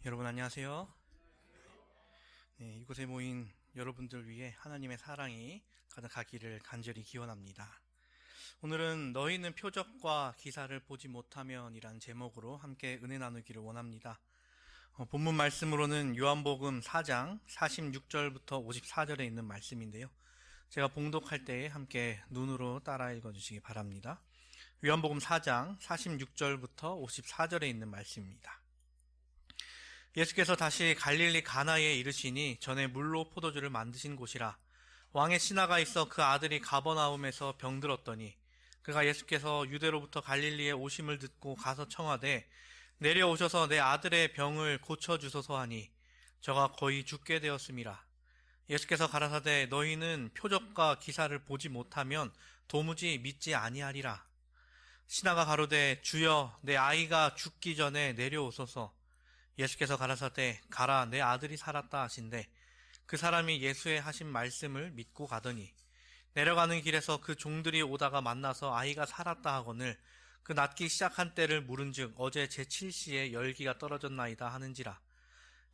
여러분 안녕하세요. 네, 이곳에 모인 여러분들 위해 하나님의 사랑이 가득하기를 간절히 기원합니다. 오늘은 너희는 표적과 기사를 보지 못하면 이란 제목으로 함께 은혜 나누기를 원합니다. 본문 말씀으로는 요한복음 4장 46절부터 54절에 있는 말씀인데요. 제가 봉독할 때에 함께 눈으로 따라 읽어주시기 바랍니다. 요한복음 4장 46절부터 54절에 있는 말씀입니다. 예수께서 다시 갈릴리 가나에 이르시니 전에 물로 포도주를 만드신 곳이라. 왕의 신하가 있어 그 아들이 가버나움에서 병들었더니 그가 예수께서 유대로부터 갈릴리에 오심을 듣고 가서 청하되 내려오셔서 내 아들의 병을 고쳐주소서 하니 저가 거의 죽게 되었음이라. 예수께서 가라사대 너희는 표적과 기사를 보지 못하면 도무지 믿지 아니하리라. 신하가 가로되 주여 내 아이가 죽기 전에 내려오소서. 예수께서 가라사대 가라 내 아들이 살았다 하신대 그 사람이 예수의 하신 말씀을 믿고 가더니 내려가는 길에서 그 종들이 오다가 만나서 아이가 살았다 하거늘 그 낫기 시작한 때를 물은즉 어제 제7시에 열기가 떨어졌나이다 하는지라.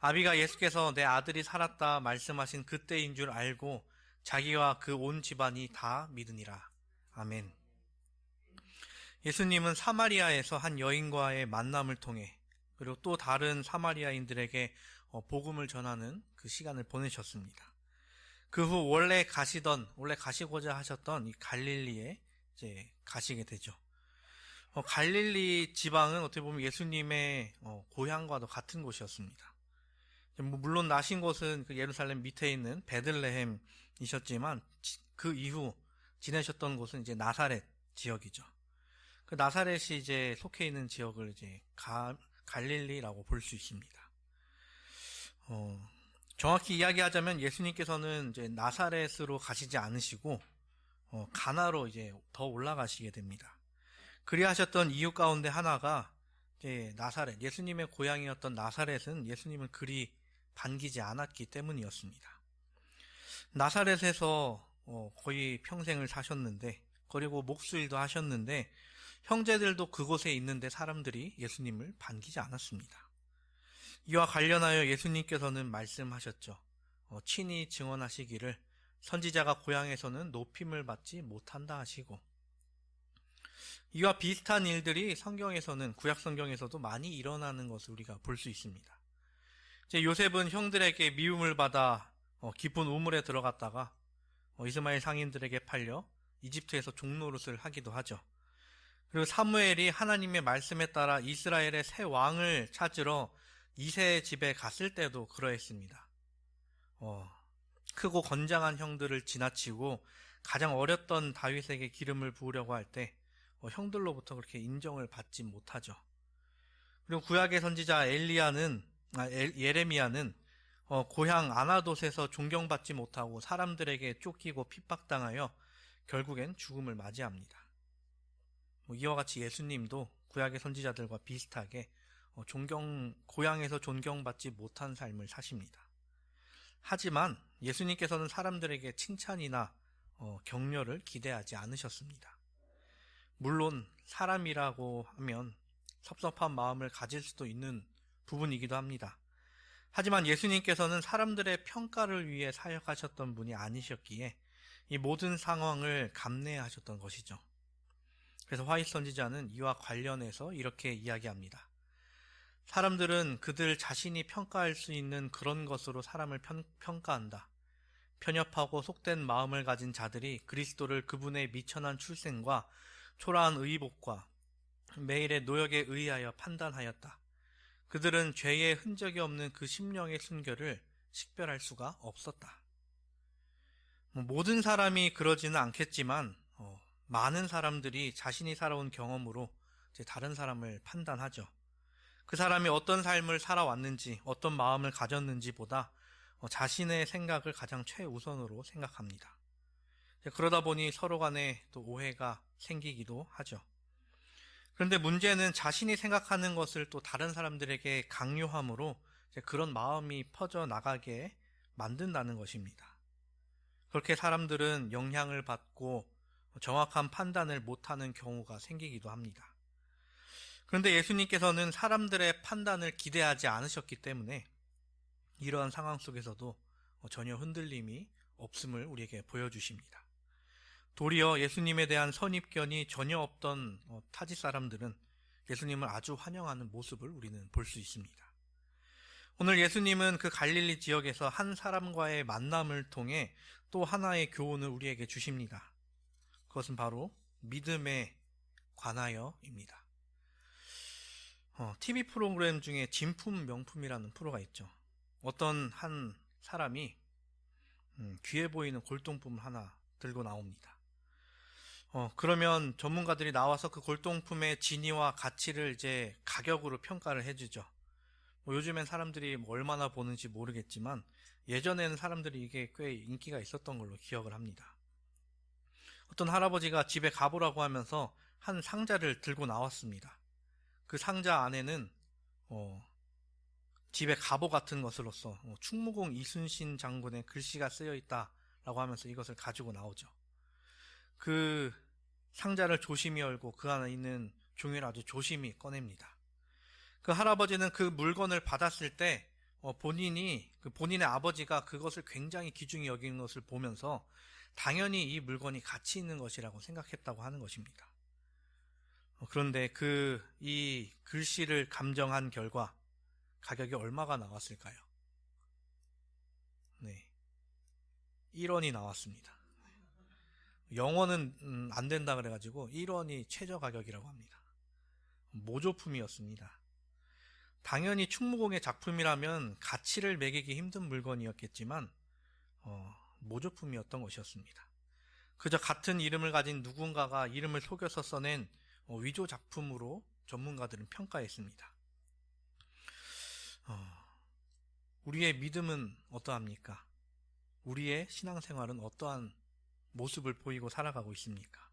아비가 예수께서 내 아들이 살았다 말씀하신 그때인 줄 알고 자기와 그 온 집안이 다 믿으니라. 아멘. 예수님은 사마리아에서 한 여인과의 만남을 통해 그리고 또 다른 사마리아인들에게 복음을 전하는 그 시간을 보내셨습니다. 그 후 원래 가시고자 하셨던 이 갈릴리에 이제 가시게 되죠. 갈릴리 지방은 어떻게 보면 예수님의 고향과도 같은 곳이었습니다. 물론 나신 곳은 그 예루살렘 밑에 있는 베들레헴이셨지만 그 이후 지내셨던 곳은 이제 나사렛 지역이죠. 그 나사렛이 이제 속해 있는 지역을 이제 갈릴리라고 볼 수 있습니다. 정확히 이야기하자면 예수님께서는 이제 나사렛으로 가시지 않으시고 가나로 이제 더 올라가시게 됩니다. 그리하셨던 이유 가운데 하나가 이제 나사렛, 예수님의 고향이었던 나사렛은 예수님을 그리 반기지 않았기 때문이었습니다. 나사렛에서 거의 평생을 사셨는데 그리고 목수일도 하셨는데 형제들도 그곳에 있는데 사람들이 예수님을 반기지 않았습니다. 이와 관련하여 예수님께서는 말씀하셨죠. 친히 증언하시기를 선지자가 고향에서는 높임을 받지 못한다 하시고, 이와 비슷한 일들이 성경에서는 구약 성경에서도 많이 일어나는 것을 우리가 볼 수 있습니다. 이제 요셉은 형들에게 미움을 받아 깊은 우물에 들어갔다가 이스마엘 상인들에게 팔려 이집트에서 종노릇을 하기도 하죠. 그리고 사무엘이 하나님의 말씀에 따라 이스라엘의 새 왕을 찾으러 이새의 집에 갔을 때도 그러했습니다. 크고 건장한 형들을 지나치고 가장 어렸던 다윗에게 기름을 부으려고 할 때 형들로부터 그렇게 인정을 받지 못하죠. 그리고 구약의 선지자 예레미야는 고향 아나돗에서 존경받지 못하고 사람들에게 쫓기고 핍박당하여 결국엔 죽음을 맞이합니다. 이와 같이 예수님도 구약의 선지자들과 비슷하게 고향에서 존경받지 못한 삶을 사십니다. 하지만 예수님께서는 사람들에게 칭찬이나 격려를 기대하지 않으셨습니다. 물론 사람이라고 하면 섭섭한 마음을 가질 수도 있는 부분이기도 합니다. 하지만 예수님께서는 사람들의 평가를 위해 사역하셨던 분이 아니셨기에 이 모든 상황을 감내하셨던 것이죠. 그래서 화이트 선지자는 이와 관련해서 이렇게 이야기합니다. 사람들은 그들 자신이 평가할 수 있는 그런 것으로 사람을 평가한다. 편협하고 속된 마음을 가진 자들이 그리스도를 그분의 미천한 출생과 초라한 의복과 매일의 노역에 의하여 판단하였다. 그들은 죄의 흔적이 없는 그 심령의 순결을 식별할 수가 없었다. 모든 사람이 그러지는 않겠지만 많은 사람들이 자신이 살아온 경험으로 이제 다른 사람을 판단하죠. 그 사람이 어떤 삶을 살아왔는지, 어떤 마음을 가졌는지보다 자신의 생각을 가장 최우선으로 생각합니다. 그러다 보니 서로 간에 또 오해가 생기기도 하죠. 그런데 문제는 자신이 생각하는 것을 또 다른 사람들에게 강요함으로 그런 마음이 퍼져나가게 만든다는 것입니다. 그렇게 사람들은 영향을 받고 정확한 판단을 못하는 경우가 생기기도 합니다. 그런데 예수님께서는 사람들의 판단을 기대하지 않으셨기 때문에 이러한 상황 속에서도 전혀 흔들림이 없음을 우리에게 보여주십니다. 도리어 예수님에 대한 선입견이 전혀 없던 타지 사람들은 예수님을 아주 환영하는 모습을 우리는 볼 수 있습니다. 오늘 예수님은 그 갈릴리 지역에서 한 사람과의 만남을 통해 또 하나의 교훈을 우리에게 주십니다. 그것은 바로 믿음에 관하여입니다. TV 프로그램 중에 진품 명품이라는 프로가 있죠. 어떤 한 사람이 귀해 보이는 골동품을 하나 들고 나옵니다. 그러면 전문가들이 나와서 그 골동품의 진위와 가치를 이제 가격으로 평가를 해주죠. 요즘엔 사람들이 얼마나 보는지 모르겠지만 예전에는 사람들이 이게 꽤 인기가 있었던 걸로 기억을 합니다. 어떤 할아버지가 집에 가보라고 하면서 한 상자를 들고 나왔습니다. 그 상자 안에는 집에 갑오 같은 것으로서 충무공 이순신 장군의 글씨가 쓰여 있다라고 하면서 이것을 가지고 나오죠. 그 상자를 조심히 열고 그 안에 있는 종이를 아주 조심히 꺼냅니다. 그 할아버지는 그 물건을 받았을 때 본인의 아버지가 그것을 굉장히 귀중히 여기는 것을 보면서 당연히 이 물건이 가치 있는 것이라고 생각했다고 하는 것입니다. 그런데 이 글씨를 감정한 결과 가격이 얼마가 나왔을까요? 네, 1원이 나왔습니다. 영어는 안 된다 그래가지고 1원이 최저 가격이라고 합니다. 모조품이었습니다. 당연히 충무공의 작품이라면 가치를 매기기 힘든 물건이었겠지만 모조품이었던 것이었습니다. 그저 같은 이름을 가진 누군가가 이름을 속여서 써낸 위조 작품으로 전문가들은 평가했습니다. 우리의 믿음은 어떠합니까? 우리의 신앙생활은 어떠한 모습을 보이고 살아가고 있습니까?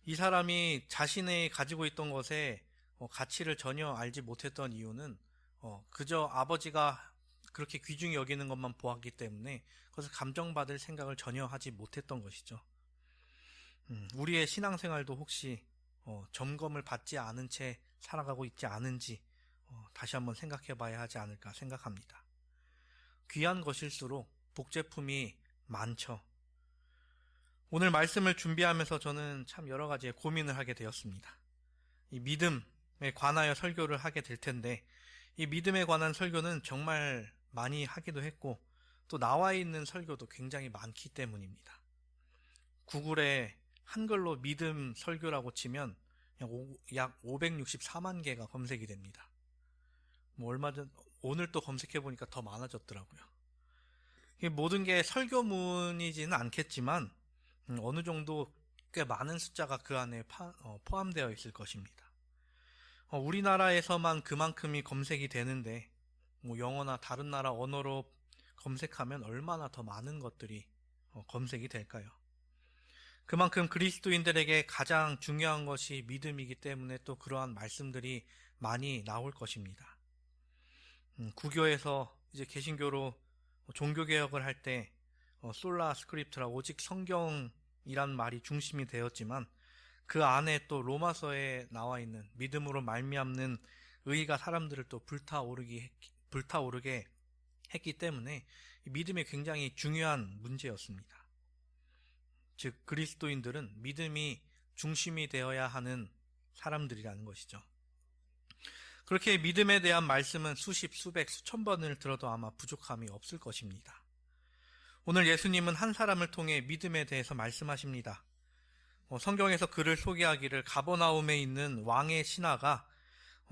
이 사람이 자신이 가지고 있던 것에 가치를 전혀 알지 못했던 이유는 그저 아버지가 그렇게 귀중히 여기는 것만 보았기 때문에 그것을 감정받을 생각을 전혀 하지 못했던 것이죠. 우리의 신앙생활도 혹시 점검을 받지 않은 채 살아가고 있지 않은지 다시 한번 생각해 봐야 하지 않을까 생각합니다. 귀한 것일수록 복제품이 많죠. 오늘 말씀을 준비하면서 저는 참 여러 가지의 고민을 하게 되었습니다. 이 믿음에 관하여 설교를 하게 될 텐데 이 믿음에 관한 설교는 정말 많이 하기도 했고 또 나와 있는 설교도 굉장히 많기 때문입니다. 구글에 한글로 믿음 설교라고 치면 약 564만 개가 검색이 됩니다. 오늘 또 검색해 보니까 더 많아졌더라고요. 모든 게 설교문이지는 않겠지만 어느 정도 꽤 많은 숫자가 그 안에 포함되어 있을 것입니다. 우리나라에서만 그만큼이 검색이 되는데 영어나 다른 나라 언어로 검색하면 얼마나 더 많은 것들이 검색이 될까요? 그만큼 그리스도인들에게 가장 중요한 것이 믿음이기 때문에 또 그러한 말씀들이 많이 나올 것입니다. 구교에서 이제 개신교로 종교개혁을 할 때 솔라 스크립트라 오직 성경이란 말이 중심이 되었지만 그 안에 또 로마서에 나와 있는 믿음으로 말미암는 의가 사람들을 또 불타오르게 했기 때문에 믿음이 굉장히 중요한 문제였습니다. 즉 그리스도인들은 믿음이 중심이 되어야 하는 사람들이라는 것이죠. 그렇게 믿음에 대한 말씀은 수십, 수백, 수천 번을 들어도 아마 부족함이 없을 것입니다. 오늘 예수님은 한 사람을 통해 믿음에 대해서 말씀하십니다. 성경에서 그를 소개하기를 가버나움에 있는 왕의 신하가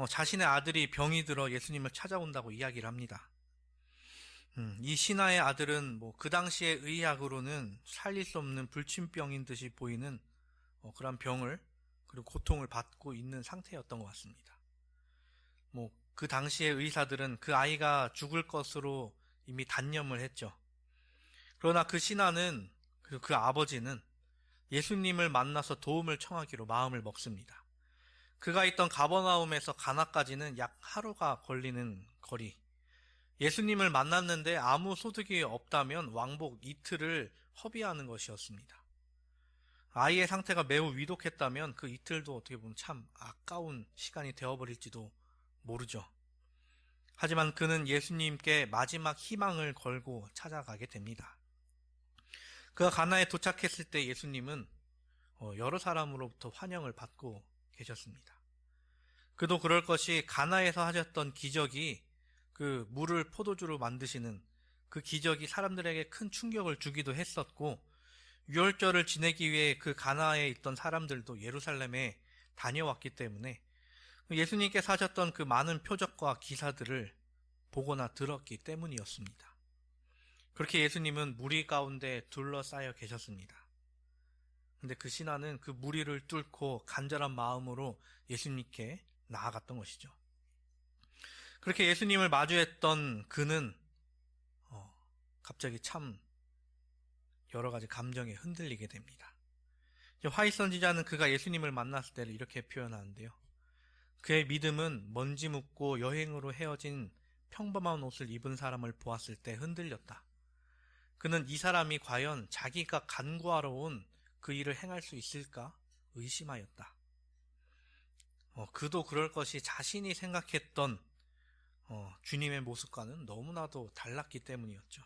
자신의 아들이 병이 들어 예수님을 찾아온다고 이야기를 합니다. 이 신하의 아들은 그 당시의 의학으로는 살릴 수 없는 불침병인 듯이 보이는 그런 병을 그리고 고통을 받고 있는 상태였던 것 같습니다. 그 당시의 의사들은 그 아이가 죽을 것으로 이미 단념을 했죠. 그러나 그 신하는 그 아버지는 예수님을 만나서 도움을 청하기로 마음을 먹습니다. 그가 있던 가버나움에서 가나까지는 약 하루가 걸리는 거리. 예수님을 만났는데 아무 소득이 없다면 왕복 이틀을 허비하는 것이었습니다. 아이의 상태가 매우 위독했다면 그 이틀도 어떻게 보면 참 아까운 시간이 되어버릴지도 모르죠. 하지만 그는 예수님께 마지막 희망을 걸고 찾아가게 됩니다. 그가 가나에 도착했을 때 예수님은 여러 사람으로부터 환영을 받고 계셨습니다. 그도 그럴 것이 가나에서 하셨던 기적이 그 물을 포도주로 만드시는 그 기적이 사람들에게 큰 충격을 주기도 했었고, 유월절을 지내기 위해 그 가나에 있던 사람들도 예루살렘에 다녀왔기 때문에 예수님께서 하셨던 그 많은 표적과 기사들을 보거나 들었기 때문이었습니다. 그렇게 예수님은 무리 가운데 둘러싸여 계셨습니다. 근데 그 신하는 그 무리를 뚫고 간절한 마음으로 예수님께 나아갔던 것이죠. 그렇게 예수님을 마주했던 그는 갑자기 참 여러 가지 감정에 흔들리게 됩니다. 화이 선지자는 그가 예수님을 만났을 때를 이렇게 표현하는데요. 그의 믿음은 먼지 묻고 여행으로 헤어진 평범한 옷을 입은 사람을 보았을 때 흔들렸다. 그는 이 사람이 과연 자기가 간구하러 온 그 일을 행할 수 있을까 의심하였다. 그도 그럴 것이 자신이 생각했던 주님의 모습과는 너무나도 달랐기 때문이었죠.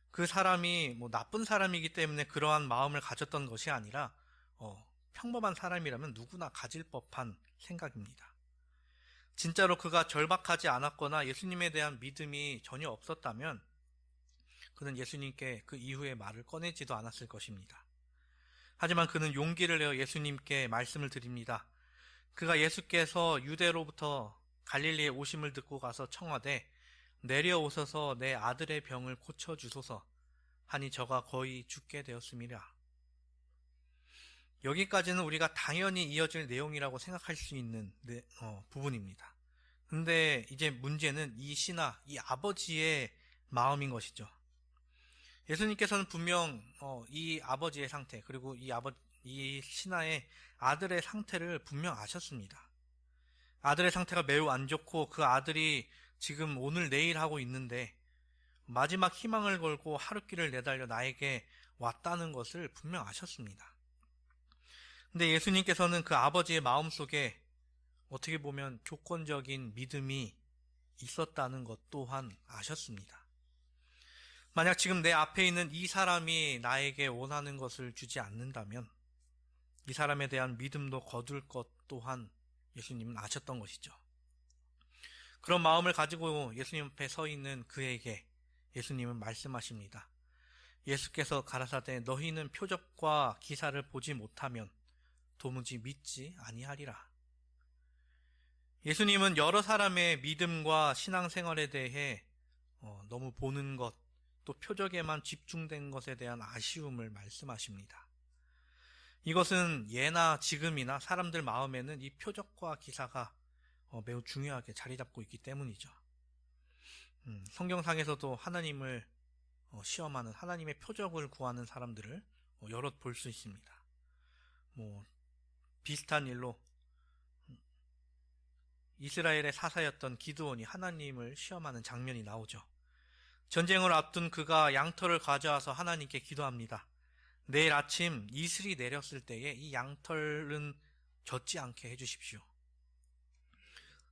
그 사람이 나쁜 사람이기 때문에 그러한 마음을 가졌던 것이 아니라 평범한 사람이라면 누구나 가질 법한 생각입니다. 진짜로 그가 절박하지 않았거나 예수님에 대한 믿음이 전혀 없었다면 그는 예수님께 그 이후의 말을 꺼내지도 않았을 것입니다. 하지만 그는 용기를 내어 예수님께 말씀을 드립니다. 그가 예수께서 유대로부터 갈릴리에 오심을 듣고 가서 청하되 내려오셔서 내 아들의 병을 고쳐주소서 하니 저가 거의 죽게 되었음이라. 여기까지는 우리가 당연히 이어질 내용이라고 생각할 수 있는 부분입니다. 근데 이제 문제는 이 신하, 이 아버지의 마음인 것이죠. 예수님께서는 분명 이 아버지의 상태, 그리고 이 신하의 아들의 상태를 분명 아셨습니다. 아들의 상태가 매우 안 좋고 그 아들이 지금 오늘 내일 하고 있는데 마지막 희망을 걸고 하룻길을 내달려 나에게 왔다는 것을 분명 아셨습니다. 근데 예수님께서는 그 아버지의 마음속에 어떻게 보면 조건적인 믿음이 있었다는 것 또한 아셨습니다. 만약 지금 내 앞에 있는 이 사람이 나에게 원하는 것을 주지 않는다면 이 사람에 대한 믿음도 거둘 것 또한 예수님은 아셨던 것이죠. 그런 마음을 가지고 예수님 앞에 서 있는 그에게 예수님은 말씀하십니다. 예수께서 가라사대 너희는 표적과 기사를 보지 못하면 도무지 믿지 아니하리라. 예수님은 여러 사람의 믿음과 신앙생활에 대해 너무 보는 것, 또 표적에만 집중된 것에 대한 아쉬움을 말씀하십니다. 이것은 예나 지금이나 사람들 마음에는 이 표적과 기사가 매우 중요하게 자리 잡고 있기 때문이죠. 성경상에서도 하나님을 시험하는 하나님의 표적을 구하는 사람들을 여럿 볼 수 있습니다. 비슷한 일로 이스라엘의 사사였던 기드온이 하나님을 시험하는 장면이 나오죠. 전쟁을 앞둔 그가 양털을 가져와서 하나님께 기도합니다. 내일 아침 이슬이 내렸을 때에 이 양털은 젖지 않게 해주십시오.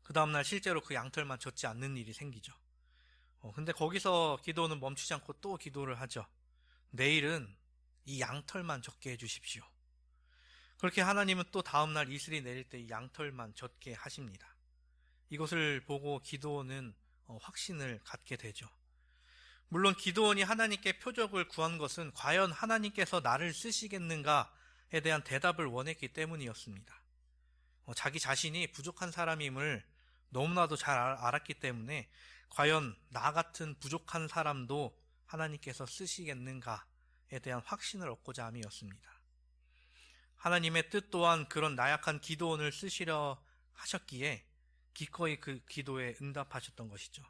그 다음날 실제로 그 양털만 젖지 않는 일이 생기죠. 근데 거기서 기도는 멈추지 않고 또 기도를 하죠. 내일은 이 양털만 젖게 해주십시오. 그렇게 하나님은 또 다음날 이슬이 내릴 때 이 양털만 젖게 하십니다. 이것을 보고 기도는 확신을 갖게 되죠. 물론 기드온이 하나님께 표적을 구한 것은 과연 하나님께서 나를 쓰시겠는가에 대한 대답을 원했기 때문이었습니다. 자기 자신이 부족한 사람임을 너무나도 잘 알았기 때문에 과연 나 같은 부족한 사람도 하나님께서 쓰시겠는가에 대한 확신을 얻고자 함이었습니다. 하나님의 뜻 또한 그런 나약한 기드온을 쓰시려 하셨기에 기꺼이 그 기도에 응답하셨던 것이죠.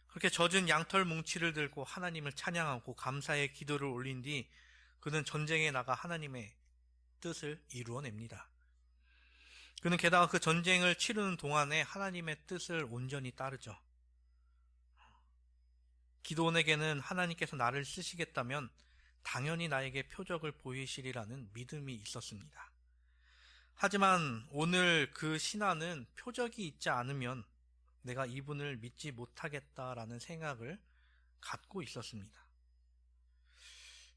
그렇게 젖은 양털 뭉치를 들고 하나님을 찬양하고 감사의 기도를 올린 뒤 그는 전쟁에 나가 하나님의 뜻을 이루어냅니다. 그는 게다가 그 전쟁을 치르는 동안에 하나님의 뜻을 온전히 따르죠. 기드온에게는 하나님께서 나를 쓰시겠다면 당연히 나에게 표적을 보이시리라는 믿음이 있었습니다. 하지만 오늘 그 신하는 표적이 있지 않으면 내가 이분을 믿지 못하겠다라는 생각을 갖고 있었습니다.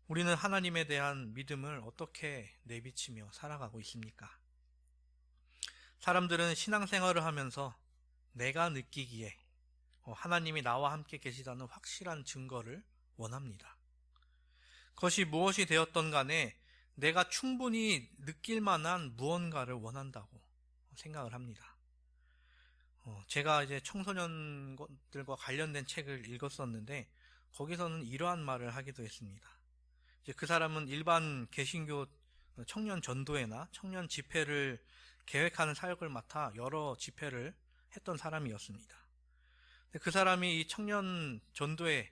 우리는 하나님에 대한 믿음을 어떻게 내비치며 살아가고 있습니까? 사람들은 신앙생활을 하면서 내가 느끼기에 하나님이 나와 함께 계시다는 확실한 증거를 원합니다. 그것이 무엇이 되었던 간에 내가 충분히 느낄 만한 무언가를 원한다고 생각을 합니다. 제가 이제 청소년들과 관련된 책을 읽었었는데 거기서는 이러한 말을 하기도 했습니다. 이제 그 사람은 일반 개신교 청년 전도회나 청년 집회를 계획하는 사역을 맡아 여러 집회를 했던 사람이었습니다. 그 사람이 이 청년 전도회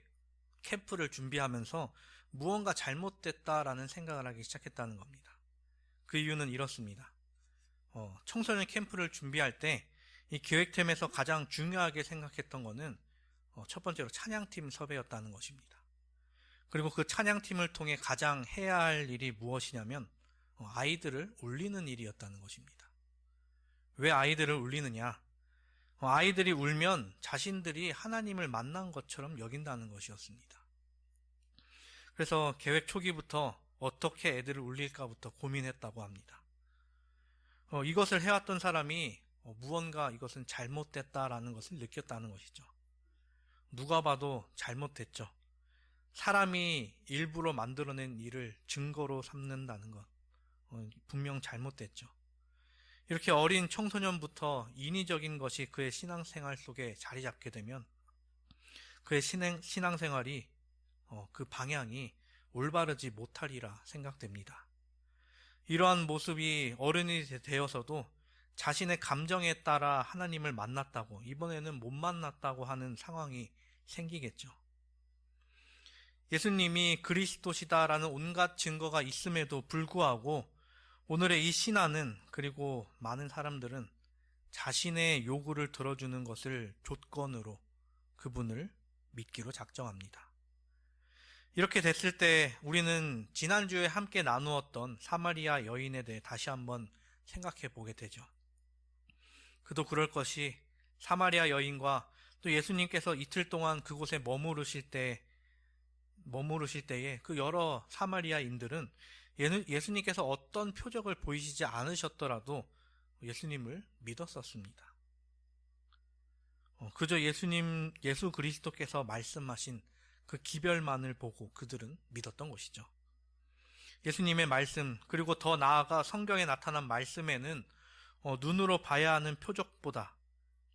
캠프를 준비하면서 무언가 잘못됐다라는 생각을 하기 시작했다는 겁니다. 그 이유는 이렇습니다. 청소년 캠프를 준비할 때 이 기획팀에서 가장 중요하게 생각했던 것은 첫 번째로 찬양팀 섭외였다는 것입니다. 그리고 그 찬양팀을 통해 가장 해야 할 일이 무엇이냐면 아이들을 울리는 일이었다는 것입니다. 왜 아이들을 울리느냐? 아이들이 울면 자신들이 하나님을 만난 것처럼 여긴다는 것이었습니다. 그래서 계획 초기부터 어떻게 애들을 울릴까부터 고민했다고 합니다. 이것을 해왔던 사람이 무언가 이것은 잘못됐다라는 것을 느꼈다는 것이죠. 누가 봐도 잘못됐죠. 사람이 일부러 만들어낸 일을 증거로 삼는다는 것, 분명 잘못됐죠. 이렇게 어린 청소년부터 인위적인 것이 그의 신앙생활 속에 자리 잡게 되면 그의 신앙생활이 그 방향이 올바르지 못하리라 생각됩니다. 이러한 모습이 어른이 되어서도 자신의 감정에 따라 하나님을 만났다고, 이번에는 못 만났다고 하는 상황이 생기겠죠. 예수님이 그리스도시다라는 온갖 증거가 있음에도 불구하고 오늘의 이 신하는, 그리고 많은 사람들은 자신의 요구를 들어주는 것을 조건으로 그분을 믿기로 작정합니다. 이렇게 됐을 때 우리는 지난주에 함께 나누었던 사마리아 여인에 대해 다시 한번 생각해 보게 되죠. 그도 그럴 것이 사마리아 여인과 또 예수님께서 이틀 동안 그곳에 머무르실 때에 그 여러 사마리아인들은 예수님께서 어떤 표적을 보이시지 않으셨더라도 예수님을 믿었었습니다. 그저 예수 그리스도께서 말씀하신 그 기별만을 보고 그들은 믿었던 것이죠. 예수님의 말씀, 그리고 더 나아가 성경에 나타난 말씀에는 눈으로 봐야 하는 표적보다,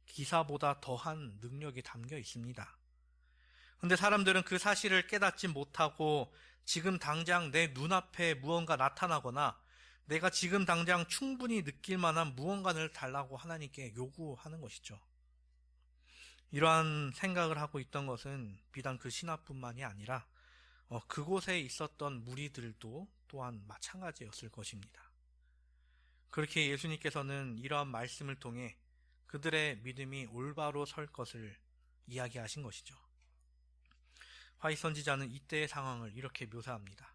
기사보다 더한 능력이 담겨 있습니다. 근데 사람들은 그 사실을 깨닫지 못하고 지금 당장 내 눈앞에 무언가 나타나거나 내가 지금 당장 충분히 느낄 만한 무언가를 달라고 하나님께 요구하는 것이죠. 이러한 생각을 하고 있던 것은 비단 그 신하뿐만이 아니라 그곳에 있었던 무리들도 또한 마찬가지였을 것입니다. 그렇게 예수님께서는 이러한 말씀을 통해 그들의 믿음이 올바로 설 것을 이야기하신 것이죠. 화이 선지자는 이때의 상황을 이렇게 묘사합니다.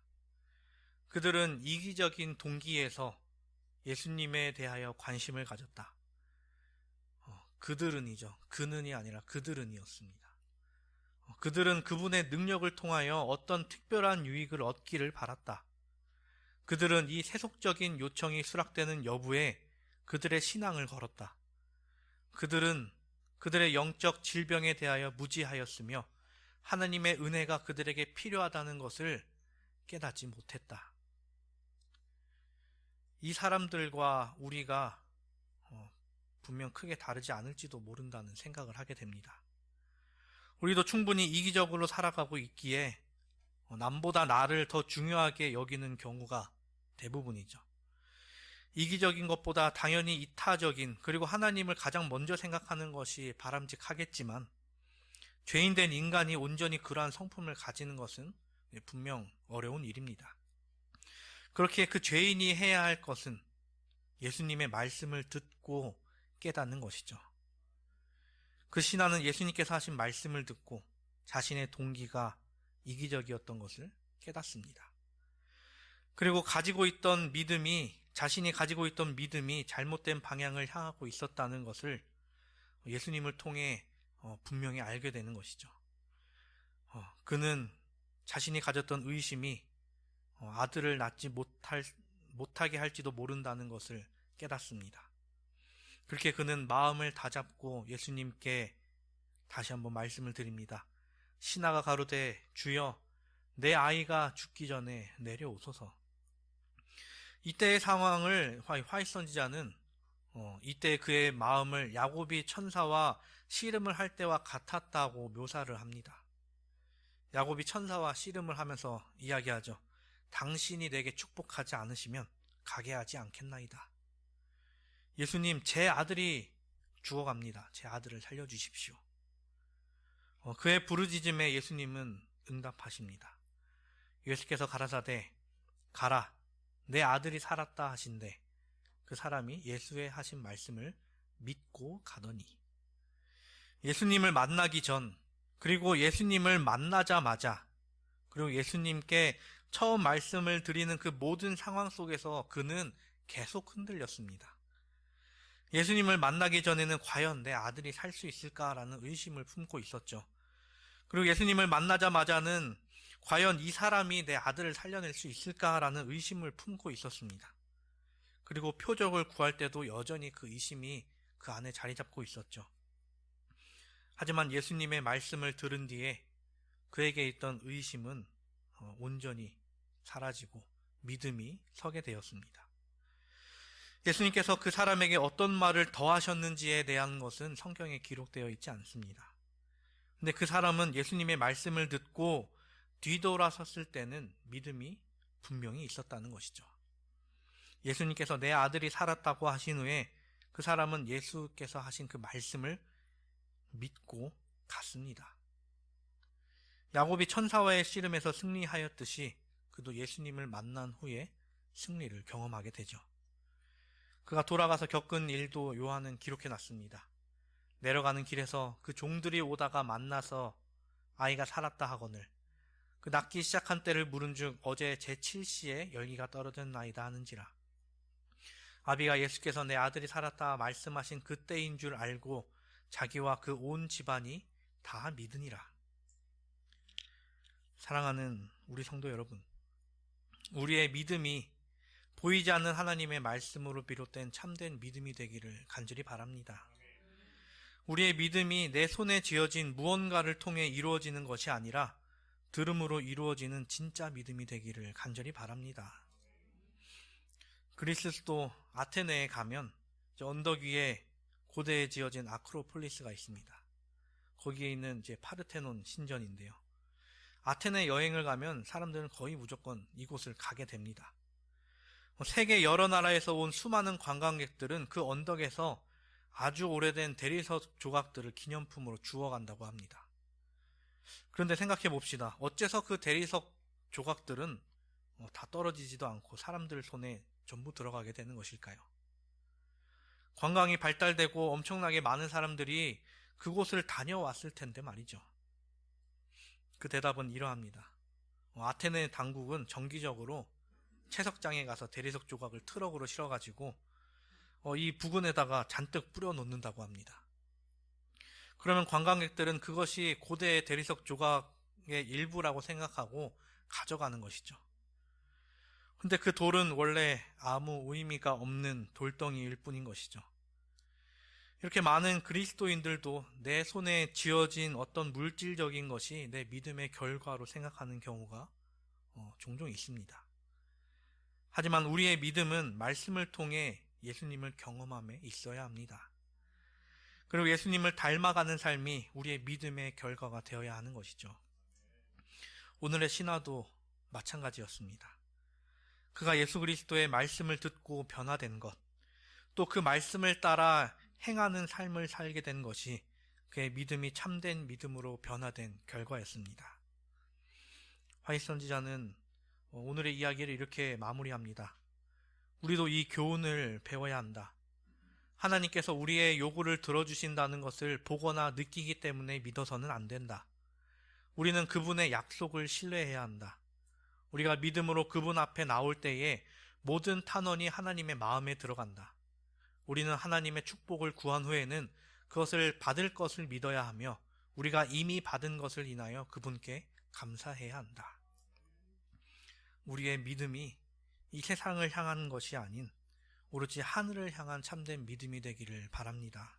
그들은 이기적인 동기에서 예수님에 대하여 관심을 가졌다. 그들은이죠. 그는이 아니라 그들은이었습니다. 그들은 그분의 능력을 통하여 어떤 특별한 유익을 얻기를 바랐다. 그들은 이 세속적인 요청이 수락되는 여부에 그들의 신앙을 걸었다. 그들은 그들의 영적 질병에 대하여 무지하였으며 하나님의 은혜가 그들에게 필요하다는 것을 깨닫지 못했다. 이 사람들과 우리가 분명 크게 다르지 않을지도 모른다는 생각을 하게 됩니다. 우리도 충분히 이기적으로 살아가고 있기에 남보다 나를 더 중요하게 여기는 경우가 대부분이죠. 이기적인 것보다 당연히 이타적인, 그리고 하나님을 가장 먼저 생각하는 것이 바람직하겠지만 죄인된 인간이 온전히 그러한 성품을 가지는 것은 분명 어려운 일입니다. 그렇게 그 죄인이 해야 할 것은 예수님의 말씀을 듣고 깨닫는 것이죠. 그 신하는 예수님께서 하신 말씀을 듣고 자신의 동기가 이기적이었던 것을 깨닫습니다. 그리고 자신이 가지고 있던 믿음이 잘못된 방향을 향하고 있었다는 것을 예수님을 통해 분명히 알게 되는 것이죠. 그는 자신이 가졌던 의심이 아들을 낳지 못하게 할지도 모른다는 것을 깨닫습니다. 그렇게 그는 마음을 다잡고 예수님께 다시 한번 말씀을 드립니다. 신하가 가로되 주여 내 아이가 죽기 전에 내려오소서. 이때의 상황을 화이 선지자는 이때 그의 마음을 야곱이 천사와 씨름을 할 때와 같았다고 묘사를 합니다. 야곱이 천사와 씨름을 하면서 이야기하죠. 당신이 내게 축복하지 않으시면 가게 하지 않겠나이다. 예수님, 제 아들이 죽어갑니다. 제 아들을 살려주십시오. 그의 부르짖음에 예수님은 응답하십니다. 예수께서 가라사대 가라 내 아들이 살았다 하신대 그 사람이 예수의 하신 말씀을 믿고 가더니 예수님을 만나기 전 그리고 예수님을 만나자마자 그리고 예수님께 처음 말씀을 드리는 그 모든 상황 속에서 그는 계속 흔들렸습니다. 예수님을 만나기 전에는 과연 내 아들이 살 수 있을까라는 의심을 품고 있었죠. 그리고 예수님을 만나자마자는 과연 이 사람이 내 아들을 살려낼 수 있을까라는 의심을 품고 있었습니다. 그리고 표적을 구할 때도 여전히 그 의심이 그 안에 자리 잡고 있었죠. 하지만 예수님의 말씀을 들은 뒤에 그에게 있던 의심은 온전히 사라지고 믿음이 서게 되었습니다. 예수님께서 그 사람에게 어떤 말을 더 하셨는지에 대한 것은 성경에 기록되어 있지 않습니다. 근데 그 사람은 예수님의 말씀을 듣고 뒤돌아섰을 때는 믿음이 분명히 있었다는 것이죠. 예수님께서 내 아들이 살았다고 하신 후에 그 사람은 예수께서 하신 그 말씀을 믿고 갔습니다. 야곱이 천사와의 씨름에서 승리하였듯이 그도 예수님을 만난 후에 승리를 경험하게 되죠. 그가 돌아가서 겪은 일도 요한은 기록해 놨습니다. 내려가는 길에서 그 종들이 오다가 만나서 아이가 살았다 하거늘 그 낫기 시작한 때를 물은즉 어제 제7시에 열기가 떨어졌나이다 하는지라. 아비가 예수께서 내 아들이 살았다 말씀하신 그때인 줄 알고 자기와 그 온 집안이 다 믿으니라. 사랑하는 우리 성도 여러분, 우리의 믿음이 보이지 않는 하나님의 말씀으로 비롯된 참된 믿음이 되기를 간절히 바랍니다. 우리의 믿음이 내 손에 쥐어진 무언가를 통해 이루어지는 것이 아니라 들음으로 이루어지는 진짜 믿음이 되기를 간절히 바랍니다. 그리스 수도 아테네에 가면 언덕 위에 고대에 지어진 아크로폴리스가 있습니다. 거기에 있는 이제 파르테논 신전인데요. 아테네 여행을 가면 사람들은 거의 무조건 이곳을 가게 됩니다. 세계 여러 나라에서 온 수많은 관광객들은 그 언덕에서 아주 오래된 대리석 조각들을 기념품으로 주워간다고 합니다. 그런데 생각해 봅시다. 어째서 그 대리석 조각들은 다 떨어지지도 않고 사람들 손에 전부 들어가게 되는 것일까요? 관광이 발달되고 엄청나게 많은 사람들이 그곳을 다녀왔을 텐데 말이죠. 그 대답은 이러합니다. 아테네 당국은 정기적으로 채석장에 가서 대리석 조각을 트럭으로 실어가지고 이 부근에다가 잔뜩 뿌려 놓는다고 합니다. 그러면 관광객들은 그것이 고대의 대리석 조각의 일부라고 생각하고 가져가는 것이죠. 근데 그 돌은 원래 아무 의미가 없는 돌덩이일 뿐인 것이죠. 이렇게 많은 그리스도인들도 내 손에 쥐어진 어떤 물질적인 것이 내 믿음의 결과로 생각하는 경우가 종종 있습니다. 하지만 우리의 믿음은 말씀을 통해 예수님을 경험함에 있어야 합니다. 그리고 예수님을 닮아가는 삶이 우리의 믿음의 결과가 되어야 하는 것이죠. 오늘의 신화도 마찬가지였습니다. 그가 예수 그리스도의 말씀을 듣고 변화된 것, 또 그 말씀을 따라 행하는 삶을 살게 된 것이 그의 믿음이 참된 믿음으로 변화된 결과였습니다. 화이트 선지자는 오늘의 이야기를 이렇게 마무리합니다. 우리도 이 교훈을 배워야 한다. 하나님께서 우리의 요구를 들어주신다는 것을 보거나 느끼기 때문에 믿어서는 안 된다. 우리는 그분의 약속을 신뢰해야 한다. 우리가 믿음으로 그분 앞에 나올 때에 모든 탄원이 하나님의 마음에 들어간다. 우리는 하나님의 축복을 구한 후에는 그것을 받을 것을 믿어야 하며 우리가 이미 받은 것을 인하여 그분께 감사해야 한다. 우리의 믿음이 이 세상을 향한 것이 아닌 오로지 하늘을 향한 참된 믿음이 되기를 바랍니다.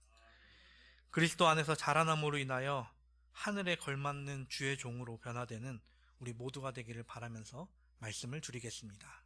그리스도 안에서 자라남으로 인하여 하늘에 걸맞는 주의 종으로 변화되는 우리 모두가 되기를 바라면서 말씀을 드리겠습니다.